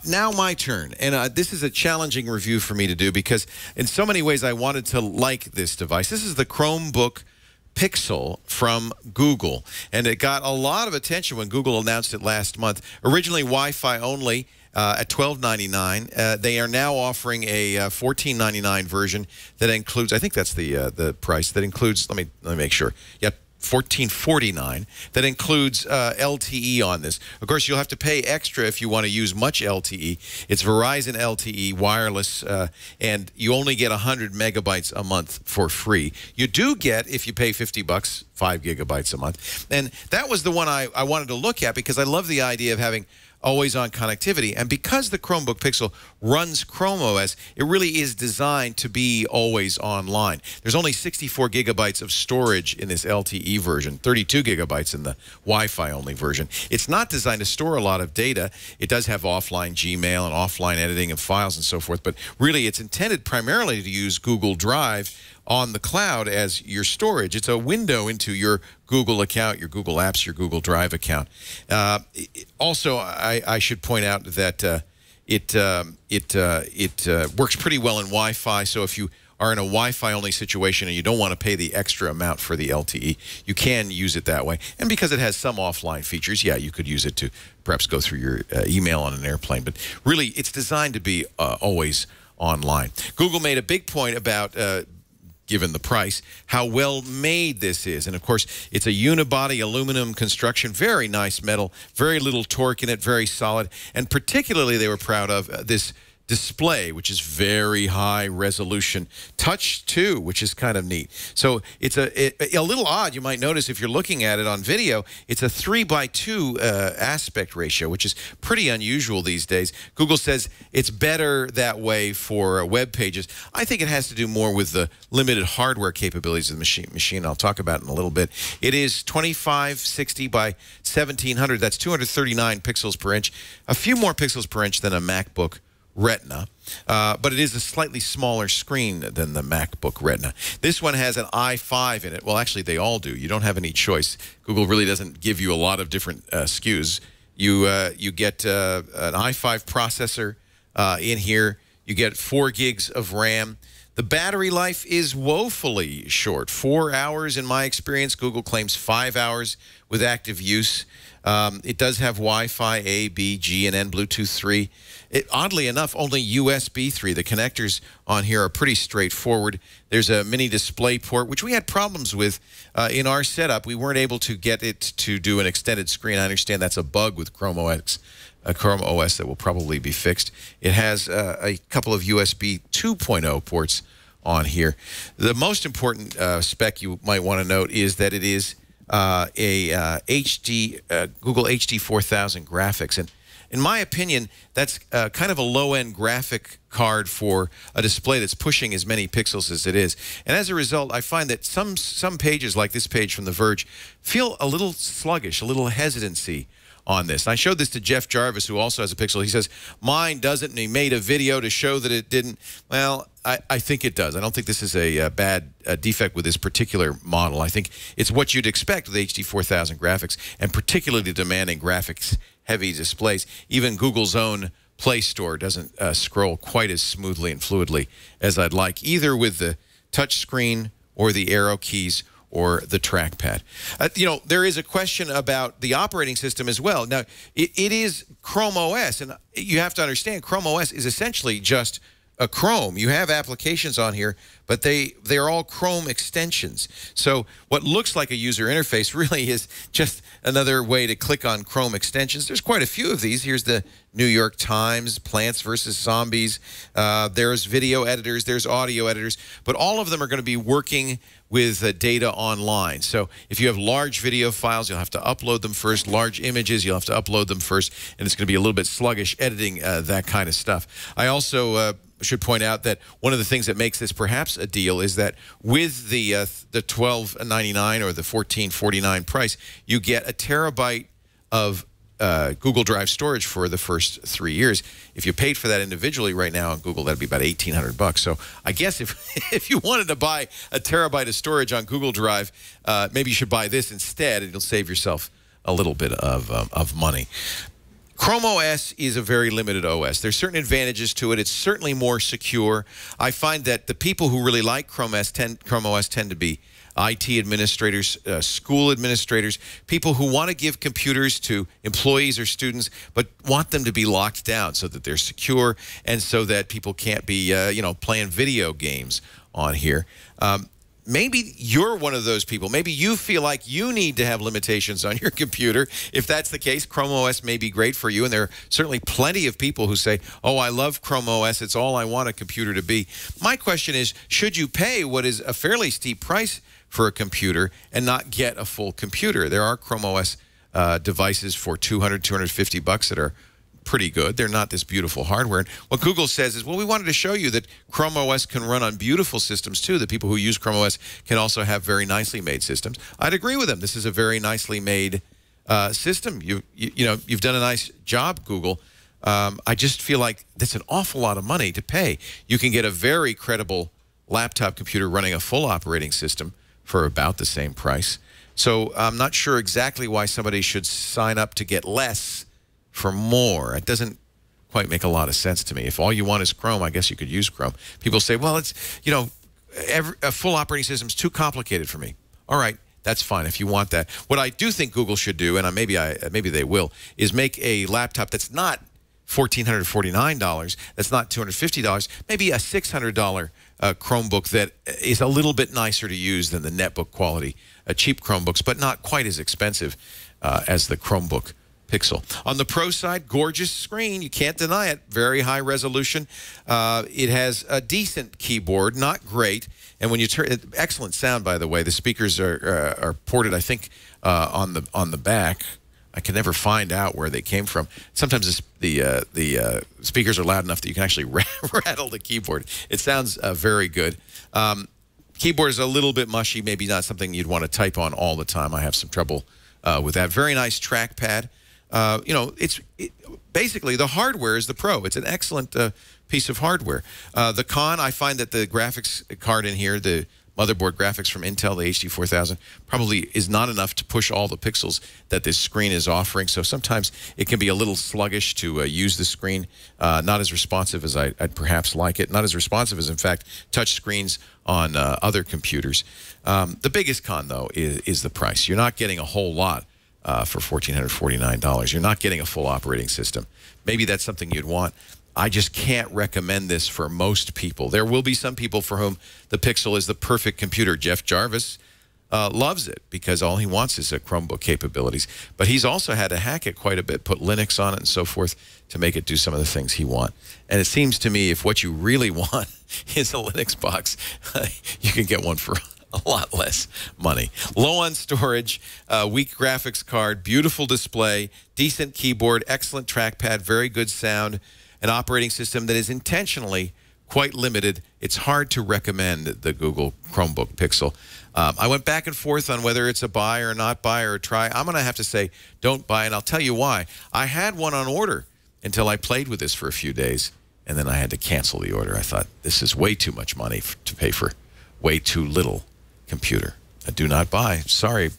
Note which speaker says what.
Speaker 1: Now my turn, and this is a challenging review for me to do because in so many ways I wanted to like this device. This is the Chromebook Pixel from Google, and it got a lot of attention when Google announced it last month. Originally Wi-Fi only at $12.99. They are now offering a $14.99 version that includes, I think that's the price, that includes, let me make sure, yeah, $14.49, that includes LTE on this. Of course, you'll have to pay extra if you want to use much LTE. It's Verizon LTE wireless, and you only get 100 megabytes a month for free. You do get, if you pay 50 bucks, 5 gigabytes a month. And that was the one I wanted to look at because I love the idea of having always-on connectivity. And because the Chromebook Pixel runs Chrome OS, it really is designed to be always online. There's only 64 gigabytes of storage in this LTE version, 32 gigabytes in the Wi-Fi only version. It's not designed to store a lot of data. It does have offline Gmail and offline editing of files and so forth, but really it's intended primarily to use Google Drive on the cloud as your storage. It's a window into your Google account, your Google Apps, your Google Drive account. Also, I should point out that it works pretty well in Wi-Fi. So if you are in a Wi-Fi only situation and you don't want to pay the extra amount for the LTE, you can use it that way. And because it has some offline features, yeah, you could use it to perhaps go through your email on an airplane. But really, it's designed to be always online. Google made a big point about given the price, how well made this is. And of course, it's a unibody aluminum construction, very nice metal, very little torque in it, very solid. And particularly they were proud of this display, which is very high resolution. Touch too, which is kind of neat. So it's a little odd. You might notice if you're looking at it on video, it's a 3:2 aspect ratio, which is pretty unusual these days. Google says it's better that way for web pages. I think it has to do more with the limited hardware capabilities of the machine. I'll talk about it in a little bit. It is 2560 by 1700. That's 239 pixels per inch. A few more pixels per inch than a MacBook Retina, but it is a slightly smaller screen than the MacBook Retina. This one has an i5 in it. Well, actually, they all do. You don't have any choice. Google really doesn't give you a lot of different SKUs. You get an i5 processor in here. You get 4 gigs of RAM. The battery life is woefully short. 4 hours in my experience. Google claims 5 hours with active use. It does have Wi-Fi A, B, G, and N, Bluetooth 3. Oddly enough, only USB 3. The connectors on here are pretty straightforward. There's a mini display port, which we had problems with in our setup. We weren't able to get it to do an extended screen. I understand that's a bug with Chrome OS. Chrome OS that will probably be fixed. It has a couple of USB 2.0 ports on here. The most important spec you might want to note is that it is Google HD 4000 graphics. And in my opinion, that's kind of a low-end graphic card for a display that's pushing as many pixels as it is. And as a result, I find that some pages, like this page from The Verge, feel a little sluggish, a little hesitancy on this. And I showed this to Jeff Jarvis, who also has a Pixel. He says, mine doesn't, and he made a video to show that it didn't. Well, I think it does. I don't think this is a bad defect with this particular model. I think it's what you'd expect with HD 4000 graphics, and particularly demanding graphics-heavy displays. Even Google's own Play Store doesn't scroll quite as smoothly and fluidly as I'd like, either with the touch screen or the arrow keys or the trackpad. You know, there is a question about the operating system as well. Now, it is Chrome OS, and you have to understand Chrome OS is essentially just a Chrome. You have applications on here, but they're all Chrome extensions. So what looks like a user interface really is just another way to click on Chrome extensions. There's quite a few of these. Here's the New York Times, Plants vs. Zombies. There's video editors, there's audio editors, but all of them are going to be working with data online. So if you have large video files, you'll have to upload them first. Large images, you'll have to upload them first, and it's going to be a little bit sluggish editing that kind of stuff. I also should point out that one of the things that makes this perhaps a deal is that with the $12.99 or the $14.49 price, you get a terabyte of Google Drive storage for the first 3 years. If you paid for that individually right now on Google, that'd be about $1,800. So I guess if you wanted to buy a terabyte of storage on Google Drive, maybe you should buy this instead, and you'll save yourself a little bit of money. Chrome OS is a very limited OS. There's certain advantages to it. It's certainly more secure. I find that the people who really like Chrome OS tend to be IT administrators, school administrators, people who want to give computers to employees or students, but want them to be locked down so that they're secure and so that people can't be, you know, playing video games on here. Maybe you're one of those people. Maybe you feel like you need to have limitations on your computer. If that's the case, Chrome OS may be great for you. And there are certainly plenty of people who say, oh, I love Chrome OS. It's all I want a computer to be. My question is, should you pay what is a fairly steep price for a computer and not get a full computer? There are Chrome OS devices for $200, $250 that are pretty good. They're not this beautiful hardware. And what Google says is, well, we wanted to show you that Chrome OS can run on beautiful systems too. The people who use Chrome OS can also have very nicely made systems. I'd agree with them. This is a very nicely made system. You know, you've done a nice job, Google. I just feel like that's an awful lot of money to pay. You can get a very credible laptop computer running a full operating system for about the same price. So I'm not sure exactly why somebody should sign up to get less for more. It doesn't quite make a lot of sense to me. If all you want is Chrome, I guess you could use Chrome. People say, well, it's, you know, a full operating system is too complicated for me. All right, that's fine if you want that. What I do think Google should do, and maybe they will, is make a laptop that's not $1,449, that's not $250, maybe a $600 Chromebook that is a little bit nicer to use than the netbook quality cheap Chromebooks, but not quite as expensive as the Chromebook Pixel. On the Pro side, gorgeous screen. You can't deny it. Very high resolution. It has a decent keyboard, not great. And when you turn, excellent sound, by the way. The speakers are ported, I think, on the back. I can never find out where they came from. Sometimes the speakers are loud enough that you can actually rattle the keyboard. It sounds very good. Keyboard is a little bit mushy, maybe not something you'd want to type on all the time. I have some trouble with that. Very nice trackpad. You know, basically the hardware is the Pro. It's an excellent piece of hardware. The con, I find that the graphics card in here, the motherboard graphics from Intel, the HD 4000, probably is not enough to push all the pixels that this screen is offering. So sometimes it can be a little sluggish to use the screen, not as responsive as I'd perhaps like it, not as responsive as, in fact, touch screens on other computers. The biggest con, though, is the price. You're not getting a whole lot for $1,449. You're not getting a full operating system. Maybe that's something you'd want. I just can't recommend this for most people. There will be some people for whom the Pixel is the perfect computer. Jeff Jarvis loves it because all he wants is Chromebook capabilities. But he's also had to hack it quite a bit, put Linux on it and so forth to make it do some of the things he wants. And it seems to me if what you really want is a Linux box, you can get one for a lot less money. Low on storage, weak graphics card, beautiful display, decent keyboard, excellent trackpad, very good sound, an operating system that is intentionally quite limited. It's hard to recommend the Google Chromebook Pixel. I went back and forth on whether it's a buy or not buy or a try. I'm going to have to say don't buy, and I'll tell you why. I had one on order until I played with this for a few days, and then I had to cancel the order. I thought, this is way too much money to pay for way too little computer. I do not buy. Sorry.